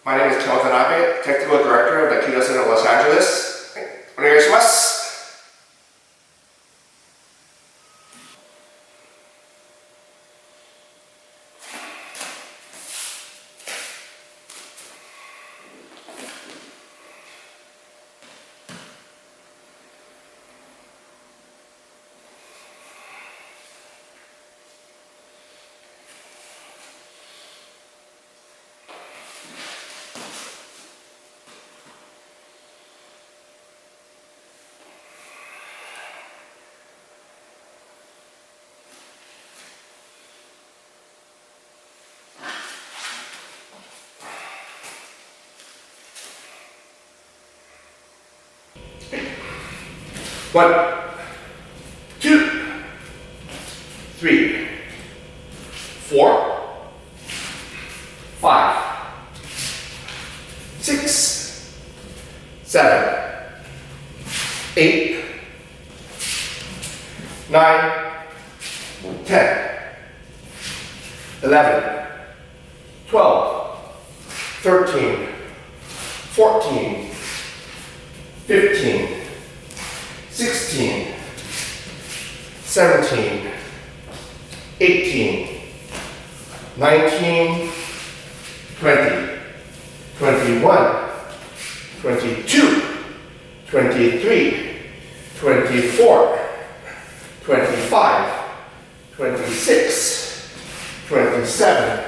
My name is Watanabe, Technical Director of the Aikido Center of Los Angeles. お願いします。1, 2, 3, 4, 5, 6, 7, 8, 9, 10, 11, 12, 13, 14, 15, 16, 17, 18, 19, 20, 21, 22, 23, 24, 25, 26, 27,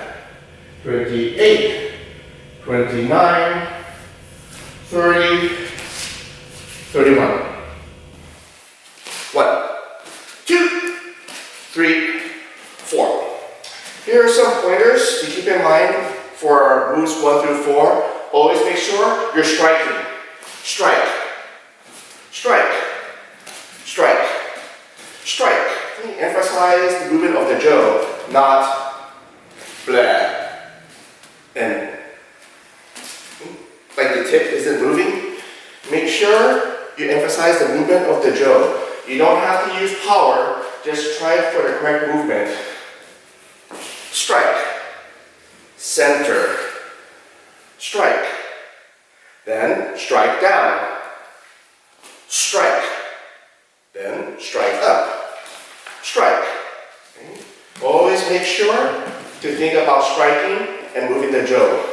28, 29, 30, 31. 1, 2, 3, 4. Here are some pointers to keep in mind for moves 1 through 4. Always make sure you're striking. Strike, strike, strike, strike. Emphasize the movement of the Jo, not blah. And like the tip isn't moving. Make sure you emphasize the movement of the Jo. You don't have to use power, just try for the correct movement. Strike, center, strike, then strike down, strike, then strike up, strike. Okay. Always make sure to think about striking and moving the Jo.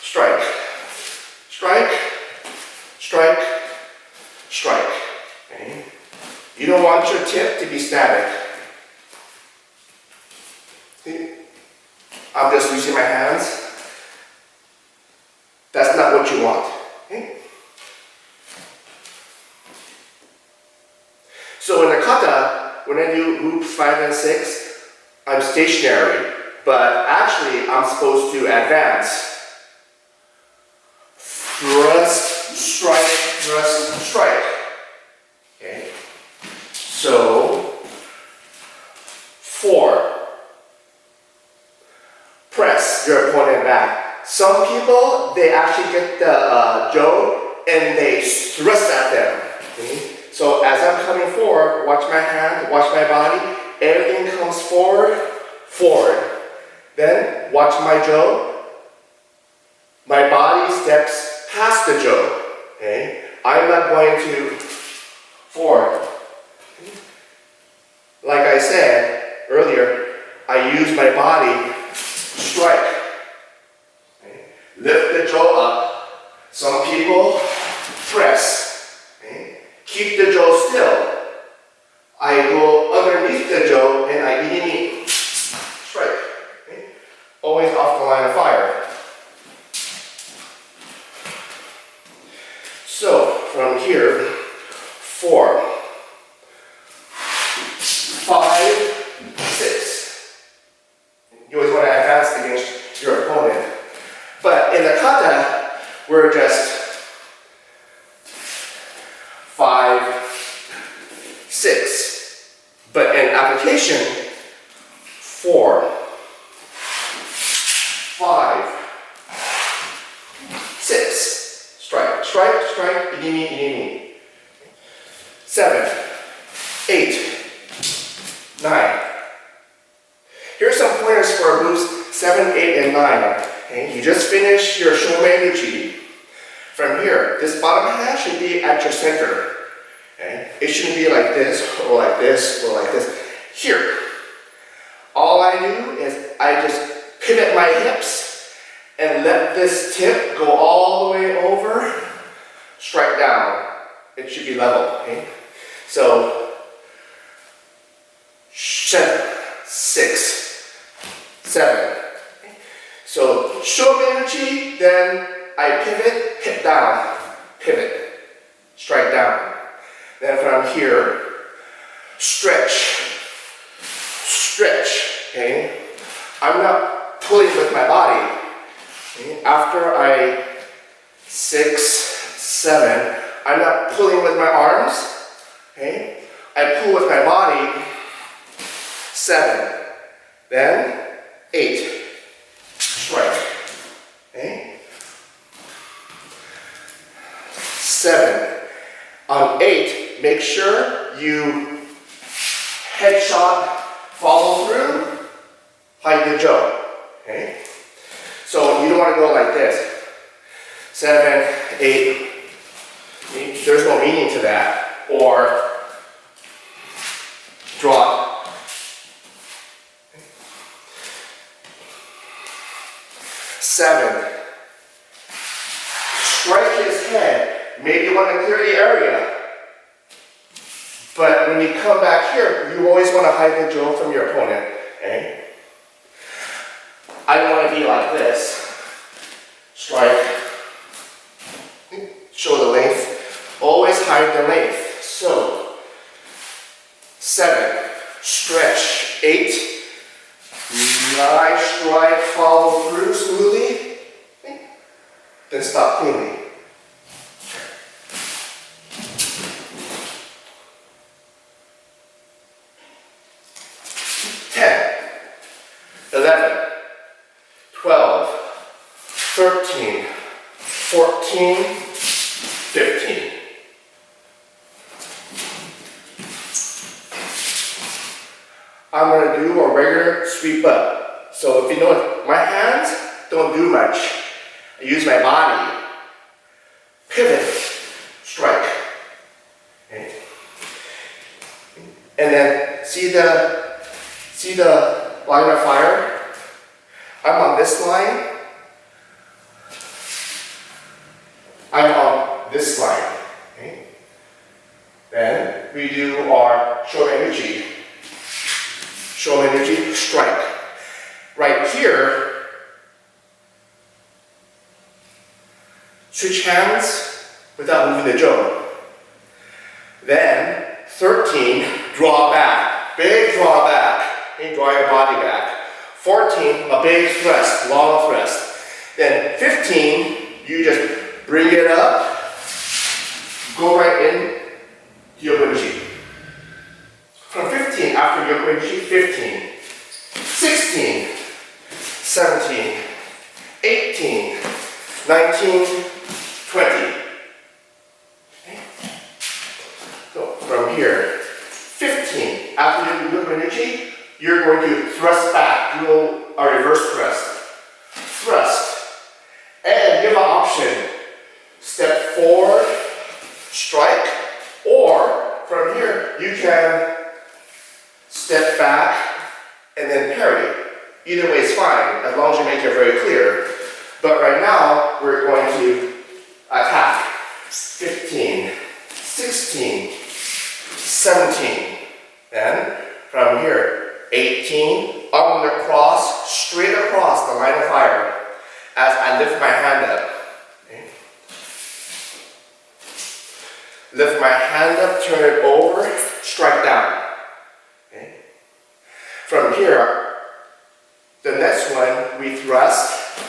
Strike, strike, strike, strike. Okay. You don't want your tip to be static. See? I'm just using my hands. That's not what you want. Okay. So in the kata, when I do moves 5 and 6, I'm stationary, but actually I'm supposed to advance. Thrust, strike, thrust, strike. Okay. So 4. Press your opponent back. Some people, they actually get the Jo and they thrust at them. Okay? So as I'm coming forward, watch my hand, watch my body. Everything comes forward, forward. Then watch my Jo. My body steps past the Jo. Okay? I'm not going to forward. Like I said earlier, I use my body strike. Okay. Lift the Jo up. Some people press. Okay. Keep the Jo still. I go underneath the Jo and I immediately strike. Okay. Always off the line of fire. So from here, 4, 5, 6. You always want to advance against your opponent. But in the kata, we're just 5, 6. But in application, 4, 5, 6. Strike, strike, strike, inimi, inimi. 7, 8, 9. Here's some pointers for moves 7, 8, and 9. Okay? You just finished your shomenuchi. From here, this bottom hand should be at your center. Okay? It shouldn't be like this, or like this, or like this. Here, all I do is I just pivot my hips and let this tip go all the way over, strike down. It should be level. Okay? So, 7, 6, 7. Okay? So, shomenuchi, then I pivot, hip down, pivot, strike down. Then from here, stretch, stretch, okay? I'm not pulling with my body. Okay? After I 6, 7, I'm not pulling with my arms, okay? I pull with my body, 7, then 8, strike, okay? 7. On 8, make sure you headshot, follow through, Iaido Jo. Okay? So you don't want to go like this. 7, 8. There's no meaning to that. Or drop. 7. Strike his head. Maybe you want to clear the area. But when you come back here, you always want to Iaido Jo from your opponent. Okay? I don't want to be like this. Strike. Show the length. Always hide the length. So, 7. Stretch. 8. Nice strike. Follow through smoothly. Then stop cleanly. 11, 12, 13, 14, 15. I'm going to do a regular sweep up. So if you know, my hands don't do much. I use my body. Pivot, strike. Okay. And then see the line of fire? I'm on this line. I'm on this line. Okay. Then we do our shomenuchi. Shomenuchi, strike. Right here, switch hands without moving the jo. Then 13, draw back. Big draw back. And draw your body back. 14, a big thrust, long thrust. Then 15, you just bring it up, go right in to yokoichi. From 15, after yokoichi, 15, 16, 17, 18, 19, 20. Okay. So from here, 15, after you do yokoichi, you're going to thrust back, do a reverse thrust. Thrust. And you have an option. Step forward, strike, or from here, you can step back and then parry. Either way is fine, as long as you make it very clear. But right now, we're going to attack. 15, 16, 17. Then, from here, 18, on the cross, straight across the line of fire as I lift my hand up. Okay. Lift my hand up, turn it over, strike down. Okay. From here, the next one, we thrust,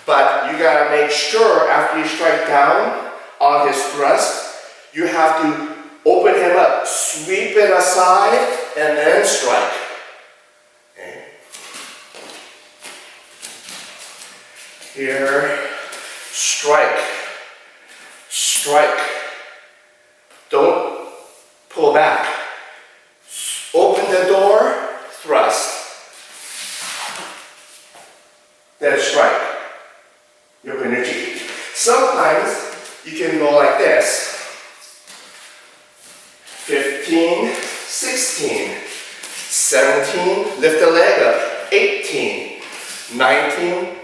but you gotta make sure after you strike down on his thrust, you have to open him up, sweep it aside, and then strike. Okay. Here, strike, strike. Don't pull back. Open the door, thrust. Then strike. Sometimes you can go like this. 15, 16, 17, lift the leg up, 18, 19,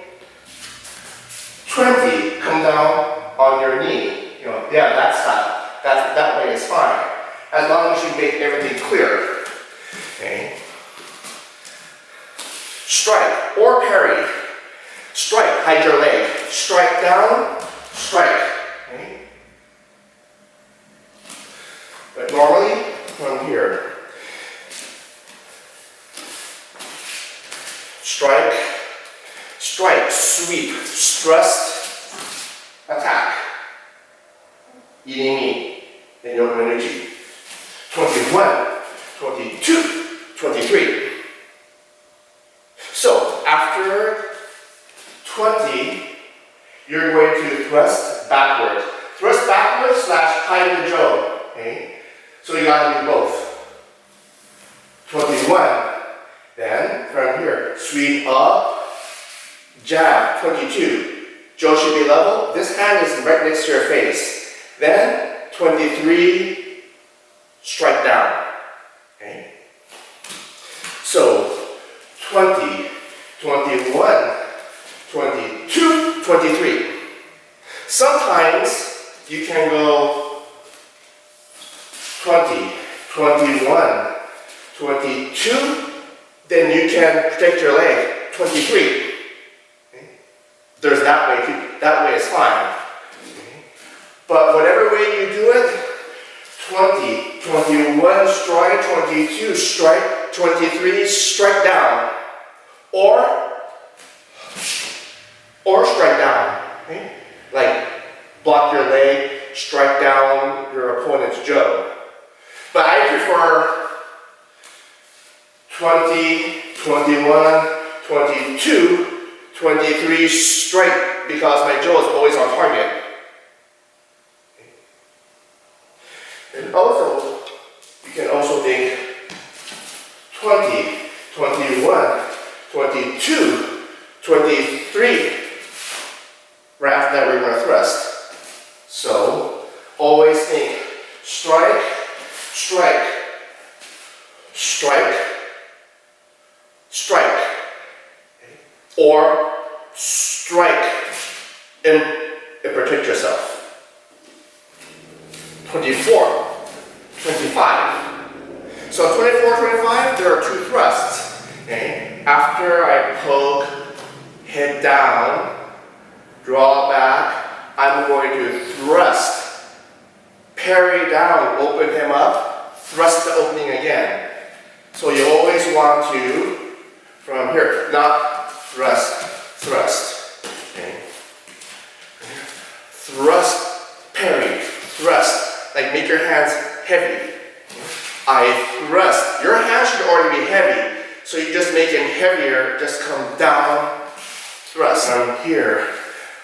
20, come down on your knee. You know, yeah, that style. That way is fine. As long as you make everything clear. Okay. Strike or parry. Strike, hide your leg. Strike down, strike. Okay. But normally, from here. Strike, strike, sweep, thrust, attack. Eating me, then your energy. 21, 22, 23. So, after 20, you're going to thrust backwards. Thrust backwards / hide the Jo. Okay? So you gotta do both. 21. Then, from here, sweep up, jab, 22. Jo should be level. This hand is right next to your face. Then, 23, strike down. Okay? So, 20, 21, 22, 23. Sometimes you can go 20, 21, 22, then you can protect your leg, 23. Okay? There's that way too. That way is fine. Okay? But whatever way you do it, 20, 21, strike, 22, strike, 23, strike down. Or strike down. Okay? Like block your leg, strike down your opponent's Jo. But I prefer 20, 21, 22, 23, strike because my Jo is always on target. And also, you can also think 20, 21, 22, 23. Right after that, we're going to thrust. So, always think strike, strike, strike, strike. Okay. Or strike and protect yourself. 24, 25. So 24, 25, there are two thrusts. Okay. After I poke, head down, draw back, I'm going to thrust, parry down, open him up, thrust the opening again. So you always want to, from here, not thrust, thrust. Okay. Thrust, parry, thrust. Like make your hands heavy. I thrust. Your hands should already be heavy. So you just make them heavier, just come down, thrust. From here,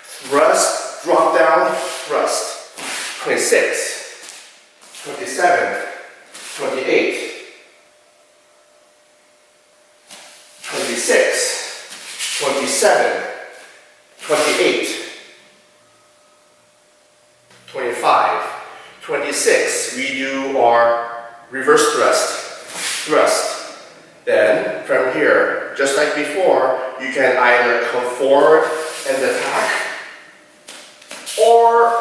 thrust, drop down, thrust. 26, 27, 28, 26, 27, 28, 25, 26. We do our reverse thrust. Then, from here, just like before, you can either come forward and attack, or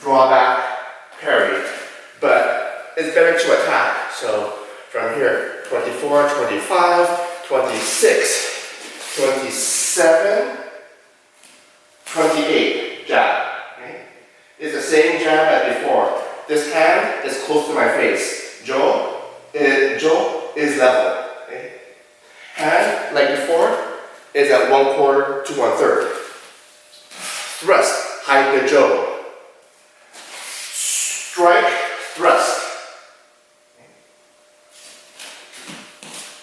draw back, parry. But it's better to attack. So, from here, 24, 25, 26, 27, 28, jab. Okay? It's the same jab as before. This hand is close to my face. Jo is level. Okay? Hand, like before, is at 1/4 to 1/3. Thrust, hide the Jo. Strike, thrust.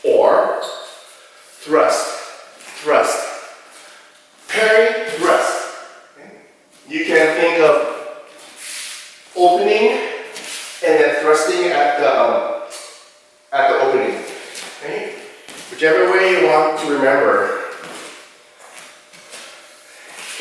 Or thrust, thrust. Parry, thrust. Okay? You can think of opening and then thrusting at the opening. Okay? Whichever way you want to remember.